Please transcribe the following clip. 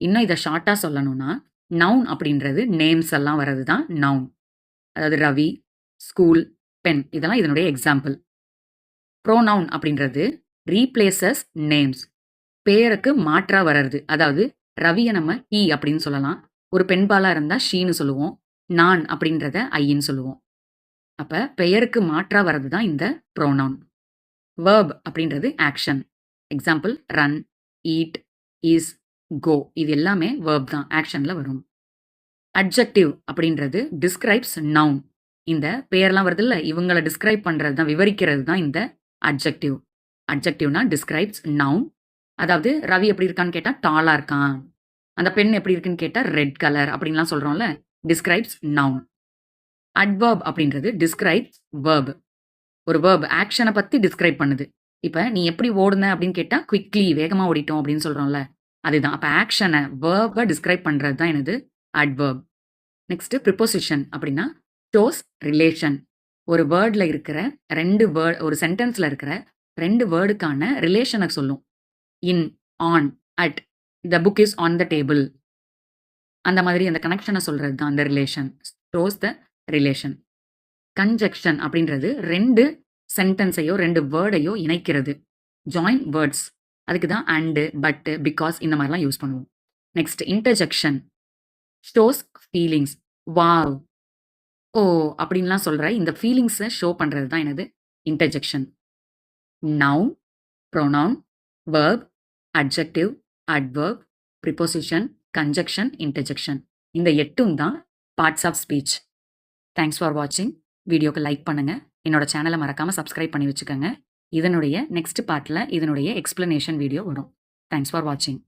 இன்னும் இத ஷார்ட்டா சொல்லணும்னா, நவுன் அப்படின்றது நேம்ஸ் எல்லாம் வர்றது தான் நவுன். அதாவது ரவி, ஸ்கூல், பென் இதெல்லாம் இதனுடைய எக்ஸாம்பிள். ப்ரோனவுன் அப்படின்றது ரீப்ளேசஸ் நேம்ஸ். பேருக்கு மாற்றா வர்றது. அதாவது ரவிய நம்ம ஹி அப்படின்னு சொல்லலாம். ஒரு பெண்பாலா இருந்தா ஷீன்னு சொல்லுவோம். நான் அப்படின்றத ஐன்னு சொல்லுவோம். அப்ப பெயருக்கு மாற்றா வர்றது தான் இந்த ப்ரோனவுன். வெர்ப் அப்படின்றது action. Example run, eat, is, go இது எல்லாமே வெர்ப் தான். ஆக்ஷன்ல வரும். அட்ஜெக்டிவ் அப்படின்றது டிஸ்கிரைப்ஸ் நவுன். இந்த பெயர்லாம் வருதுல்ல, இவங்கள டிஸ்கிரைப் பண்றது தான், விவரிக்கிறது தான் இந்த அட்ஜெக்டிவ். அட்ஜெக்டிவ்னா describes noun. அதாவது ரவி எப்படி இருக்கான்னு கேட்டா டாலா இருக்கான். அந்த பெண் எப்படி இருக்குன்னு கேட்டா ரெட் கலர் அப்படின்லாம் சொல்றோம்ல. Describes noun. அட்வெர்ப் அப்படின்றது டிஸ்கிரைப்ஸ் வெர்ப். ஒரு வெர்ப் ஆக்ஷன பத்தி டிஸ்கிரைப் பண்ணுது. இப்ப நீ எப்படி ஓடுன அப்படின்னு கேட்டா குவிக்லி வேகமா ஓடிட்டோம் அப்படின்னு சொல்றோம்ல. அதுதான். அப்ப ஆக்ஷன வெர்ப டிஸ்கிரைப் பண்றது தான் என்னது அட்வெர்ப். நெக்ஸ்ட் ப்ரிப்போசிஷன் அப்படின்னா ஷோஸ் ரிலேஷன். ஒரு வேர்ட்ல இருக்கிற 2 வேர்ட் ஒரு சென்டென்ஸ்ல இருக்கிற 2 வேர்டுக்கான ரிலேஷன சொல்லும். In, on, at, the book is on the table. அந்த மாதிரி அந்த கனெக்ஷன சொல்றது தான் அந்த relation. Shows the relation. Conjunction அப்படின்றது 2 சென்டென்ஸையோ 2 வேர்டையோ இணைக்கிறது. Join words. அதுக்கு தான் அண்ட், பட், பிகாஸ் இந்த மாதிரிலாம் யூஸ் பண்ணுவோம். Next interjection. Shows feelings. Wow, oh அப்படின்லாம் சொல்ற இந்த ஃபீலிங்ஸை ஷோ பண்றது தான் என்னது interjection. Noun, pronoun, verb, adjective, adverb, preposition, conjunction, interjection இந்த 8ம் தான் parts of speech. Thanks for வாட்சிங். வீடியோக்கு லைக் பண்ணுங்க. என்னோட சேனலை மறக்காம சப்ஸ்கிரைப் பண்ணி வச்சுக்கோங்க. இதனுடைய நெக்ஸ்ட் பார்ட்ல இதனுடைய எக்ஸ்பிளனேஷன் வீடியோ வரும். தேங்க்ஸ் ஃபார் வாட்சிங்.